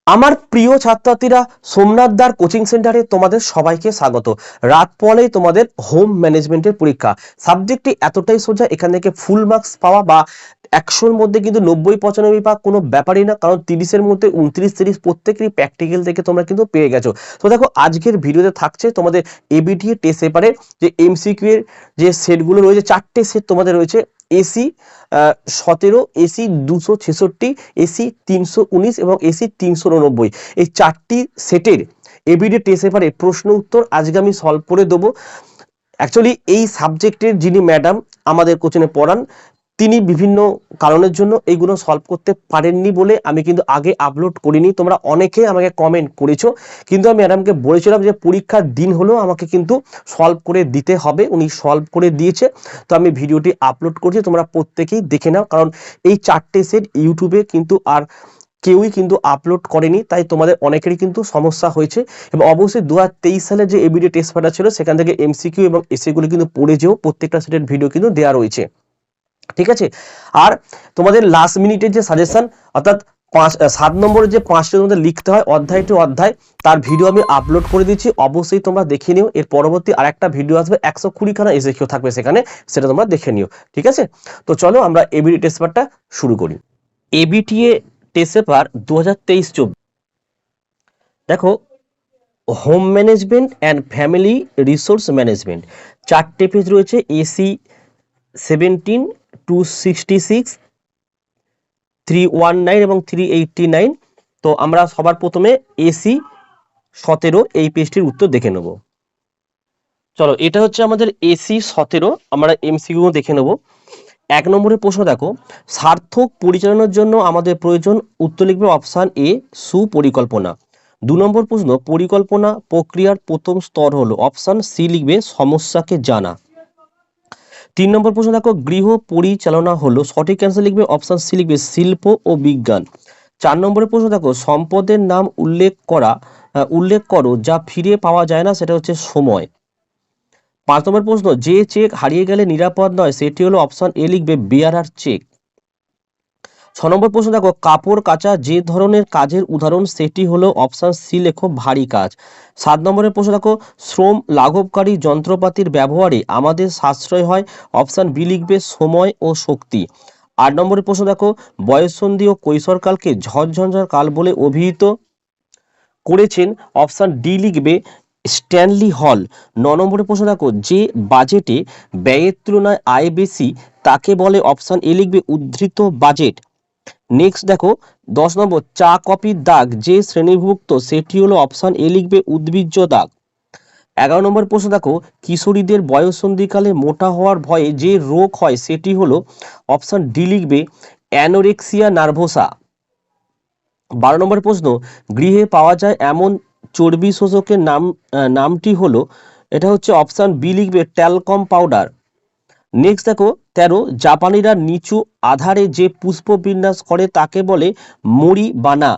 আমার প্রিয় ছাত্রছাত্রীরা, সোমনাথ দার কোচিং সেন্টারে তোমাদের সবাইকে স্বাগত। রাত পড়লেই তোমাদের হোম ম্যানেজমেন্টের পরীক্ষা। সাবজেক্টটি এতটাই সোজা, এখান থেকে ফুল মার্কস পাওয়া বা 100-র মধ্যে কিন্তু 90-95 পাওয়া কোনো ব্যাপারই না, কারণ 30-এর মধ্যে 29-30 প্রত্যেকেরই প্র্যাকটিক্যাল থেকে তোমরা কিন্তু পেয়ে গেছো। তো দেখো, আজকের ভিডিওতে থাকছে তোমাদের এবিটিএ টেস্ট পেপারের যে এমসিকিউ এর যে সেটগুলো রয়েছে, 4টে সেট তোমাদের রয়েছে। এসি 17, এসি 266, এসি 319 এবং এসি 389, এই 4টি সেটের এবিডি টেস্ট পেপারে প্রশ্ন উত্তর আজকে আমি সলভ করে দেবো। অ্যাকচুয়ালি এই সাবজেক্টের যিনি ম্যাডাম আমাদের কোচিংয়ে পড়ান, তিনি বিভিন্ন কারণের জন্য এইগুলো সলভ করতে পারেননি বলে আমি কিন্তু আগে আপলোড করিনি। তোমরা অনেকে আমাকে কমেন্ট করেছো, কিন্তু আমি ম্যাডামকে বলেছিলাম যে পরীক্ষার দিন হলেও আমাকে কিন্তু সলভ করে দিতে হবে। উনি সলভ করে দিয়েছে, তো আমি ভিডিওটি আপলোড করছি, তোমরা প্রত্যেকেই দেখে নাও। কারণ এই 4টে সেট ইউটিউবে কিন্তু আর কেউই কিন্তু আপলোড করেনি, তাই তোমাদের অনেকেরই কিন্তু সমস্যা হয়েছে। এবং অবশ্যই 2023 সালে যে এবিডি টেস্ট পেপার ছিল, সেখান থেকে এমসিকিউ এবং এসিগুলো কিন্তু পড়ে যেও, প্রত্যেকটা সেটের ভিডিও কিন্তু দেওয়া রয়েছে। ঠিক আছে। আর তোমাদের লাস্ট মিনিটের যে সাজেশন, অর্থাৎ 7 নম্বরের যে 5টা তোমাদের লিখতে হয় অধ্যায় টু অধ্যায়, তার ভিডিও আমি আপলোড করে দিচ্ছি, অবশ্যই তোমরা দেখে নিও। এর পরবর্তী আরেকটা ভিডিও আসবে, 120খানা এসএকিউ থাকবে সেখানে, সেটা তোমরা দেখে নিও। ঠিক আছে, তো চলো আমরা এবিটি টেস্ট পেপারটা শুরু করি। ABTA test paper 2023-24। দেখো, home management and family resource management, 4টে পেজ রয়েছে। এসি 17, 266, 319 এবং 389। তো আমরা সবার প্রথমে এসি 17 এই পেজটির উত্তর দেখে নেব। চলো, এটা হচ্ছে আমাদের এসি 17, আমরা এমসিকিউ দেখে নেব। 1 নম্বরের প্রশ্ন দেখো, সার্থক পরিচালনার জন্য আমাদের প্রয়োজন, উত্তর লিখবে অপশান এ সুপরিকল্পনা। 2 নম্বর প্রশ্ন, পরিকল্পনা প্রক্রিয়ার প্রথম স্তর হলো, অপশান সি লিখবে সমস্যাকে জানা। 3 নম্বর প্রশ্ন দেখো, গৃহ পরিচালনা হলো, সঠিক অ্যান্সার লিখবে অপশান সি লিখবে শিল্প ও বিজ্ঞান। 4 নম্বরের প্রশ্ন দেখো, সম্পদের নাম উল্লেখ করো যা ফিরে পাওয়া যায় না, সেটা হচ্ছে সময়। 5 নম্বর প্রশ্ন, যে চেক হারিয়ে গেলে নিরাপদ নয়, সেটি হলো, অপশান এ লিখবে বেয়ারার চেক। 6 নম্বর প্রশ্ন দেখো, কাপড় কাচা যে ধরনের কাজের উদাহরণ, সেটি হলো, অপশান সি লেখো ভারী কাজ। 7 নম্বরের প্রশ্ন দেখো, শ্রম লাঘবকারী যন্ত্রপাতির ব্যবহারে আমাদের সাশ্রয় হয়, অপশান বি লিখবে সময় ও শক্তি। 8 নম্বরের প্রশ্ন দেখো, বয়ঃসন্ধি ও কৈশোরকালকে ঝড়ঝঞ্ঝার কাল বলে অভিহিত করেছেন, অপশান ডি লিখবে স্ট্যানলি হল। 9 নম্বরের প্রশ্ন দেখো, যে বাজেটে ব্যয়ের তুলনায় আয় বেশি তাকে বলে, অপশান এ লিখবে উদ্ধৃত বাজেট। নেক্সট দেখো, 10 নম্বর, চা কফির দাগ যে শ্রেণীভুক্ত, সেটি হলো, অপশান এ লিখবে উদ্ভিজ্জ দাগ। 11 নম্বর প্রশ্ন দেখো, কিশোরীদের বয়ঃসন্ধিকালে মোটা হওয়ার ভয়ে যে রোগ হয়, সেটি হলো, অপশান ডি লিখবে অ্যানোরেক্সিয়া নার্ভোসা। 12 নম্বর প্রশ্ন, গৃহে পাওয়া যায় এমন চর্বি শোষকের নামটি হলো, এটা হচ্ছে, অপশান বি লিখবে ট্যালকম পাউডার। নেক্সট দেখো, 13, জাপানিরা নিচু আধারে যে পুষ্প বিন্যাস করে তাকে বলে মরি বানা।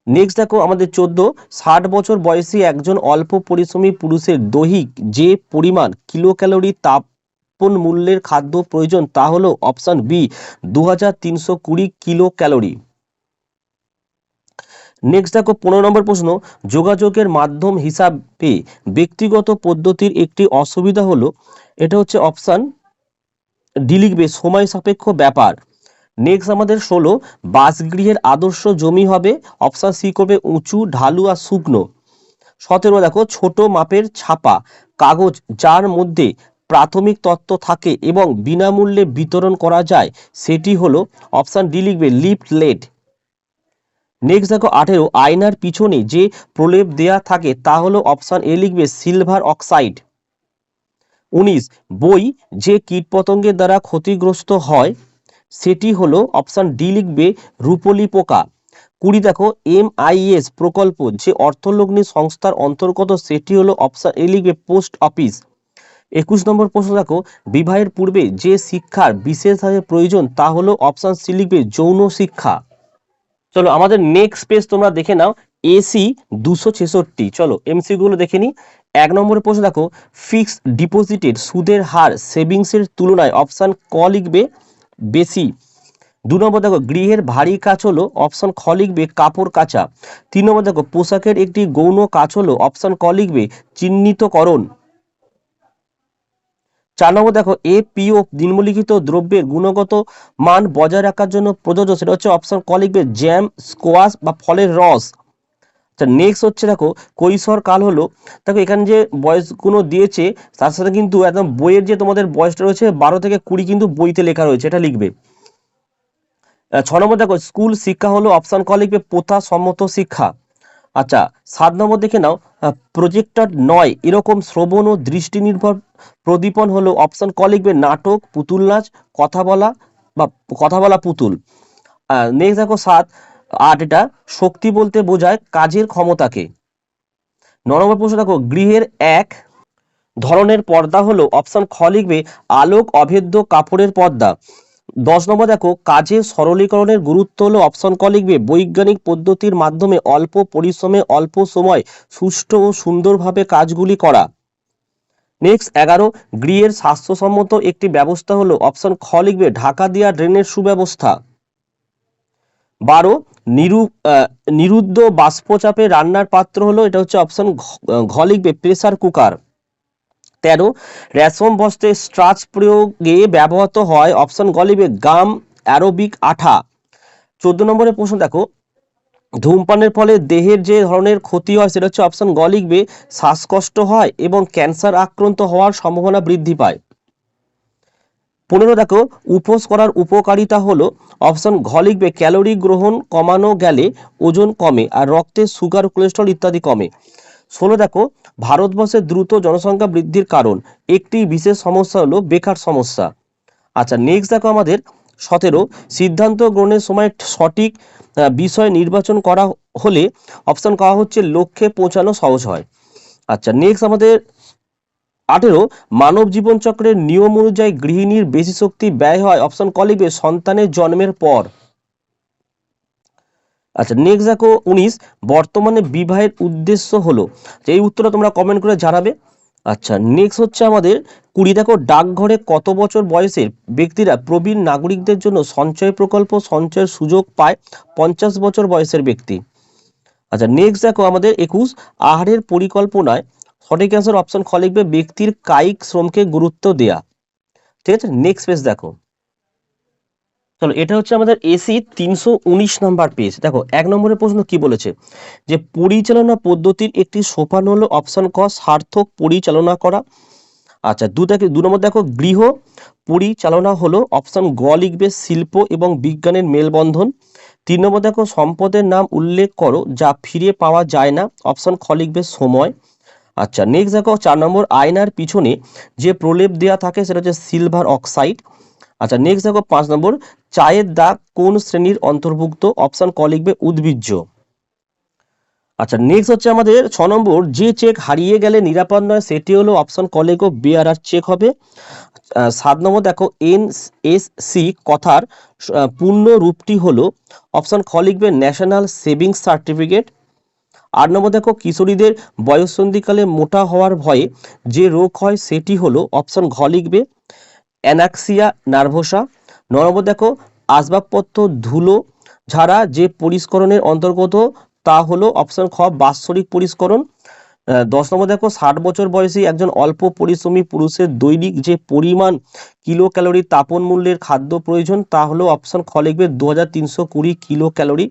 নেক্সট দেখো আমাদের 14, 60 বছর বয়সী একজন অল্প পরিশ্রমী পুরুষের দৈহিক যে পরিমাণ কিলো ক্যালোরি তাপন মূল্যের খাদ্য প্রয়োজন, তা হলো, option B 2320 kilo calorie. Next দেখো 15 নম্বর প্রশ্ন, যোগাযোগের মাধ্যম হিসাবে ব্যক্তিগত পদ্ধতির একটি অসুবিধা হলো, এটা হচ্ছে, অপশান ডি লিখবে সময় সাপেক্ষ ব্যাপার। নেক্সট আমাদের 16, বাসগৃহের আদর্শ জমি হবে, অপশান সি করবে উঁচু, ঢালু আর শুকনো। 17 দেখো, ছোট মাপের ছাপা কাগজ যার মধ্যে প্রাথমিক তথ্য থাকে এবং বিনামূল্যে বিতরণ করা যায়, সেটি হলো, অপশান ডি লিখবে লিফলেট। নেক্সট দেখো 18, আয়নার পিছনে যে প্রলেপ দেয়া থাকে তা হলো, অপশান এ লিখবে সিলভার অক্সাইড। 19, বই যে কীটপতঙ্গের দ্বারা ক্ষতিগ্রস্ত হয়, সেটি হলো, অপশান ডি লিখবে রূপলি পোকা। 20 দেখো, MIS প্রকল্প যে অর্থলগ্নি সংস্থার অন্তর্গত, সেটি হলো, অপশান এ লিখবে পোস্ট অফিস। 21 নম্বর প্রশ্ন দেখো, বিবাহের পূর্বে যে শিক্ষার বিশেষভাবে প্রয়োজন, তা হলো, অপশান সি লিখবে যৌন শিক্ষা। চলো আমাদের নেক্সট পেজ তোমরা দেখে নাও, এসি 266। চলো এমসিকিউ গুলো দেখে নি। 1 নম্বরের প্রশ্ন দেখো, ফিক্সড ডিপোজিটের সুদের হার সেভিংসের তুলনায়, অপশান ক লিখবে বেশি। 2 নম্বর দেখো গৃহের ভারী কাজ হলো অপশন খ লিখবে কাপড় কাচা। 3 নম্বর দেখো পোশাকের একটি গৌণ কাজ হলো অপশন ক লিখবে চিহ্নিতকরণ। 4 নম্বর দেখো এপিও নিম্নলিখিত দ্রব্যের গুণগত মান বজায় রাখার জন্য প্রযোজ্য, সেটা হচ্ছে অপশন ক লিখবে জ্যাম, স্কোয়াশ বা ফলের রস। আচ্ছা নেক্সট হচ্ছে দেখো কৈশোর কাল হলো, দেখো এখানে যে বয়সগুলো দিয়েছে তার সাথে কিন্তু একদম বইয়ের যে তোমাদের বয়সটা রয়েছে 12 থেকে 20 কিন্তু বইতে লেখা রয়েছে, এটা লিখবে। 6 নম্বর দেখো স্কুল শিক্ষা হলো অপশন ক লিখবে প্রথা সম্মত শিক্ষা। আচ্ছা 7 নম্বর দেখে নাও প্রজেক্টর নয় এরকম শ্রবণ ও দৃষ্টি নির্ভর প্রদীপন হলো অপশন ক লিখবে নাটক, পুতুল নাচ, কথা বলা বা কথা বলা পুতুল। নেক্সট দেখো 8 এটা শক্তি বলতে বোঝায় কাজের ক্ষমতাকে। 9 নম্বর প্রশ্ন দেখো গৃহের এক ধরনের পর্দা হলো অপশন খ লিখবে আলোক অভেদ্য কাপড়ের পর্দা। 10 নম্বর দেখো কাজের সরলীকরণের গুরুত্ব হলো অপশন ক লিখবে বৈজ্ঞানিক পদ্ধতির মাধ্যমে অল্প পরিশ্রমে অল্প সময় সুষ্ঠু ও সুন্দরভাবে কাজগুলি করা। নেক্সট 11 গৃহের স্বাস্থ্যসম্মত একটি ব্যবস্থা হলো অপশন খ লিখবে ঢাকা দেওয়া ড্রেনের সুব্যবস্থা। 12 নিরুদ্ধ বাষ্পচাপে রান্নার পাত্র হলো, এটা হচ্ছে অপশন ঘ লিখবে প্রেসার কুকার। 13 রেশম বস্ত্রে স্টার্চ প্রয়োগে ব্যবহৃত হয় অপশন গ লিখবে গাম, অ্যারোবিক আঠা। 14 নম্বরের প্রশ্ন দেখো ধূমপানের ফলে দেহের যে ধরনের ক্ষতি হয় সেটা হচ্ছে অপশন গ লিখবে শ্বাসকষ্ট হয় এবং ক্যান্সার আক্রান্ত হওয়ার সম্ভাবনা বৃদ্ধি পায়। 15 দেখো উপোস করার উপকারিতা হলো অপশন ঘ লিখবে ক্যালোরি গ্রহণ কমানো গেলে ওজন কমে আর রক্তে সুগার কোলেস্ট্রল ইত্যাদি কমে। 16 দেখো ভারতবর্ষের দ্রুত জনসংখ্যা বৃদ্ধির কারণ একটি বিশেষ সমস্যা হলো বেকার সমস্যা। আচ্ছা নেক্সট দেখো আমাদের 17 সিদ্ধান্ত গ্রহণের সময় সঠিক বিষয় নির্বাচন করা হলে অপশন ক হচ্ছে লক্ষ্যে পৌঁছানো সহজ হয়। আচ্ছা নেক্সট আমাদের 18 মানব জীবন চক্রের নিয়ম অনুযায়ী গৃহিণীর বেশি শক্তি ব্যয় হয় অপশন ক লিখবে সন্তানের জন্মের পর। আচ্ছা নেক্সট দেখো 19 বর্তমানে বিবাহের উদ্দেশ্য হলো, এই উত্তরটা তোমরা কমেন্ট করে জানাবে। আচ্ছা নেক্সট হচ্ছে আমাদের 20 দেখো ডাকঘরে কত বছর বয়সের ব্যক্তিরা প্রবীণ নাগরিকদের জন্য সঞ্চয় প্রকল্প সঞ্চয়ের সুযোগ পায় 50 বছর বয়সের ব্যক্তি। আচ্ছা নেক্সট দেখো আমাদের 21 আহারের পরিকল্পনায় সঠিক অ্যান্সার অপশন খ লিখবে ব্যক্তির কায়িক শ্রমকে গুরুত্ব দেয়া। ঠিক আছে নেক্সট পেজ দেখো, চলো এটা হচ্ছে আমাদের এসি 319 নাম্বার পেজ। দেখো 1 নম্বরের প্রশ্ন কি বলেছে যে পরিচালনা পদ্ধতির একটি সোপান হলো অপশন ক সার্থক পরিচালনা করা। আচ্ছা 2 নম্বর দেখো গৃহ পরিচালনা হলো অপশন গ লিখবে শিল্প এবং বিজ্ঞানের মেলবন্ধন। 3 নম্বর দেখো সম্পদের নাম উল্লেখ করো যা ফিরে পাওয়া যায় না অপশন খ লিখবে সময়। আচ্ছা নেক্সট দেখো 4 নম্বর আয়নার পিছনে যে প্রলেপ দেওয়া থাকে সেটা হচ্ছে সিলভার অক্সাইড। আচ্ছা নেক্সট দেখো 5 নম্বর চায়ের দাগ কোন শ্রেণীর অন্তর্ভুক্ত অপশন ক লিখবে উদ্ভিজ্জ। আচ্ছা নেক্সট হচ্ছে আমাদের 6 নম্বর যে চেক হারিয়ে গেলে নিরাপদ নয় সেটি হলো অপশন ক লিখো বেয়ারার চেক হবে। 7 নম্বর দেখো এনএসসি কথার পূর্ণ রূপটি হলো অপশন খ লিখবে ন্যাশনাল সেভিংস সার্টিফিকেট। 8 নম্বর দেখো কিশোরীদের বয়ঃসন্ধিকালে মোটা হওয়ার ভয়ে যে রোগ হয় সেটি হলো অপশন ঘ লিখবে অ্যানাক্সিয়া নার্ভোসা। 9 নম্বর দেখো আসবাবপত্র ধুলো ঝাড়া যে পরিষ্করণের অন্তর্গত তা হলো অপশন খ বাৎসরিক পরিষ্করণ। 10 নম্বর দেখো 60 বছর বয়সী একজন অল্প পরিশ্রমী পুরুষের দৈনিক যে পরিমাণ কিলো ক্যালোরি তাপন মূল্যের খাদ্য প্রয়োজন তা হলো অপশন খ লিখবে 2320 কিলো ক্যালোরি।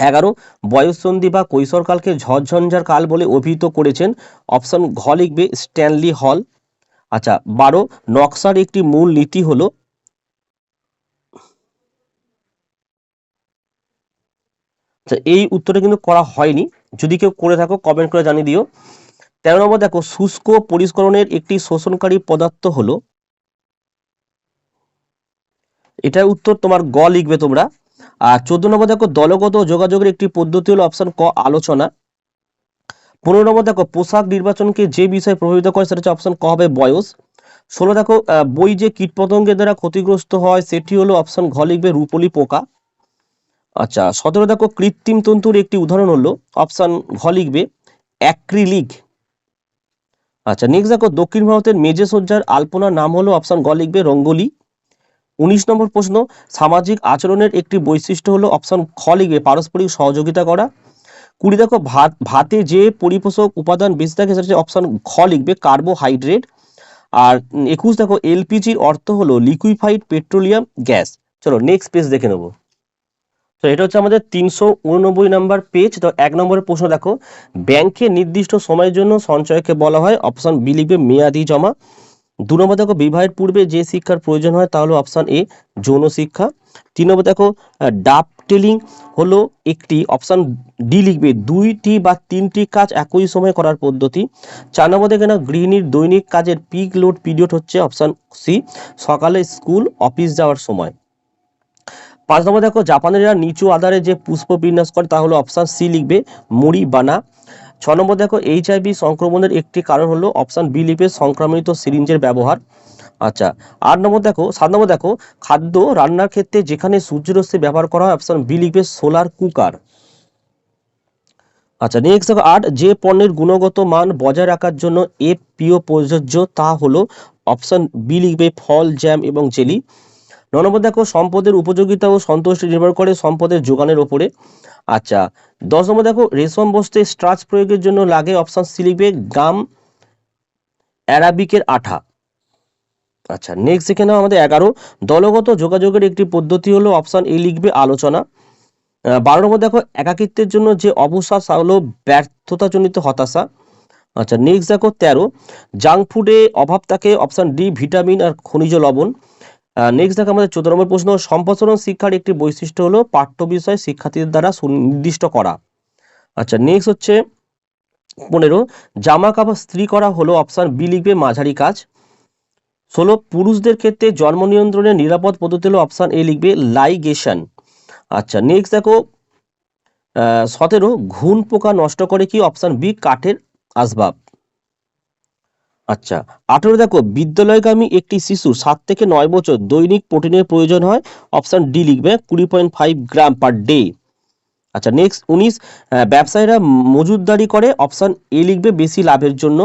11 বয়ঃসন্ধি বা কৈশোরকালকে ঝড়ঝঞ্ঝার কাল বলে অভিহিত করেছেন অপশন ঘ লিখবে স্ট্যানলি হল। আচ্ছা 12 নকশার একটি মূল নীতি হলো, এই উত্তরটা কিন্তু করা হয়নি, যদি কেউ করে থাকো কমেন্ট করে জানিয়ে দিও। 13 নম্বর দেখো শুষ্ক পরিষ্করণের একটি শোষণকারী পদার্থ হলো, এটার উত্তর তোমার গ লিখবে তোমরা। আর 14 নম্বর দেখো দলগত যোগাযোগের একটি পদ্ধতি হলো অপশন ক আলোচনা। 15 নম্বর দেখো পোশাক নির্বাচনকে যে বিষয় প্রভাবিত করে সেটা হচ্ছে অপশন ক হবে বয়স। 16 দেখো বই যে কীটপতঙ্গের দ্বারা ক্ষতিগ্রস্ত হয় সেটি হলো অপশন ঘ লিখবে রুপোলি পোকা। আচ্ছা 17 দেখো কৃত্রিম তন্তুর একটি উদাহরণ হলো অপশন ঘ লিখবে অ্যাক্রিলিক। আচ্ছা নেক্সট দেখো দক্ষিণ ভারতের মেঝে সজ্জার আলপনার নাম হলো অপশন গ লিখবে রঙ্গোলি। 19 নম্বর প্রশ্ন, সামাজিক আচরণের একটি বৈশিষ্ট্য হলো অপশন খ লিখবে পারস্পরিক সহযোগিতা করা। 20 দেখো ভাতে যে পরিপোষক উপাদান বেশি থাকে সেটা হচ্ছে অপশন খ লিখবে কার্বোহাইড্রেট। আর 21 দেখো এলপিজির অর্থ হলো লিকুইফাইড পেট্রোলিয়াম গ্যাস। চলো নেক্সট পেজ দেখে নেবো। তো এটা হচ্ছে আমাদের 389 নাম্বার পেজ। তো 1 নম্বরের প্রশ্ন দেখো, ব্যাংকে নির্দিষ্ট সময়ের জন্য সঞ্চয়কে বলা হয় অপশন বি লিখবে মেয়াদি জমা। 2 নম্বর দেখো বিবাহের পূর্বে যে শিক্ষার প্রয়োজন হয় তা হলো অপশন এ যৌন শিক্ষা। 3 নম্বর দেখো ডাফটেলিং হলো একটি অপশন ডি লিখবে 2টি বা 3টি কাজ একই সময়ে করার পদ্ধতি। 4 নম্বর দেখে না গৃহিণীর দৈনিক কাজের পিক লোড পিরিয়ড হচ্ছে অপশন সি সকালে স্কুল অফিস যাওয়ার সময়। 5 নম্বর দেখো জাপানিরা নিচু আধারে যে পুষ্প বিন্যাস করে তা হলো অপশন সি লিখবে মুড়ি বানা। 6 নম্বর দেখো এইচআইভি সংক্রমণের একটি কারণ হলো অপশন বি লিখবে সংক্রামিত সিরিঞ্জের ব্যবহার। আচ্ছা 7 নম্বর দেখো খাদ্য রান্নার ক্ষেত্রে যেখানে সূর্যরশ্মি ব্যবহার করা হয় অপশন বি লিখবে সোলার কুকার। আচ্ছা নেক্সট দেখো 8 যে পণ্যের গুণগত মান বজায় রাখার জন্য এফপিও প্রযোজ্য তা হলো অপশন বি লিখবে ফল জ্যাম এবং জেলি। 9 নম্বর দেখো সম্পদের উপযোগিতা ও সন্তুষ্টি নির্ভর করে সম্পদের যোগানের উপরে। আচ্ছা 10 নম্বর দেখো রেশম বস্ত্রে স্টার্চ প্রয়োগের জন্য লাগে অপশন সি লিখবে গাম অ্যারাবিকের আঠা। আচ্ছা নেক্সট দেখে নাও আমাদের 11 দলগত যোগাযোগের একটি পদ্ধতি হলো অপশন এ লিখবে আলোচনা। 12 নম্বর দেখো একাকিত্বের জন্য যে অবসাদ হলো ব্যর্থতাজনিত হতাশা। আচ্ছা নেক্সট দেখো 13 জাঙ্ক ফুডে অভাব থাকে অপশন ডি ভিটামিন আর খনিজ লবণ। নেক্সট দেখো আমাদের 14 নম্বর প্রশ্ন সম্প্রসারণ শিক্ষার একটি বৈশিষ্ট্য হলো পাঠ্য বিষয় শিক্ষার্থীদের দ্বারা সুনির্দিষ্ট করা। আচ্ছা নেক্সট হচ্ছে 15 জামা কাপড় ইস্ত্রি করা হলো অপশন বি লিখবে মাঝারি কাজ। 16 পুরুষদের ক্ষেত্রে জন্ম নিয়ন্ত্রণের নিরাপদ পদ্ধতি হলো অপশন এ লিখবে লাইগেশন। আচ্ছা নেক্সট দেখো 17 ঘুন পোকা নষ্ট করে কি অপশন বি কাঠের আসবাব। আচ্ছা 18 দেখো বিদ্যালয়গামী একটি শিশু 7 থেকে 9 বছর দৈনিক প্রোটিনের প্রয়োজন হয় অপশন ডি লিখবে 20.5 গ্রাম পার ডে। আচ্ছা নেক্সট 19 ব্যবসায়ীরা মজুতদারি করে অপশন এ লিখবে বেশি লাভের জন্য।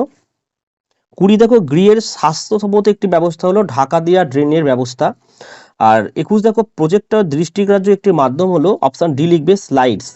20 দেখো গৃহের স্বাস্থ্যসম্মত একটি ব্যবস্থা হলো ঢাকা দেওয়া ড্রেনের ব্যবস্থা। আর 21 দেখো প্রজেক্টর দৃষ্টিগ্রাহ্য একটি মাধ্যম হলো অপশন ডি লিখবে স্লাইডস।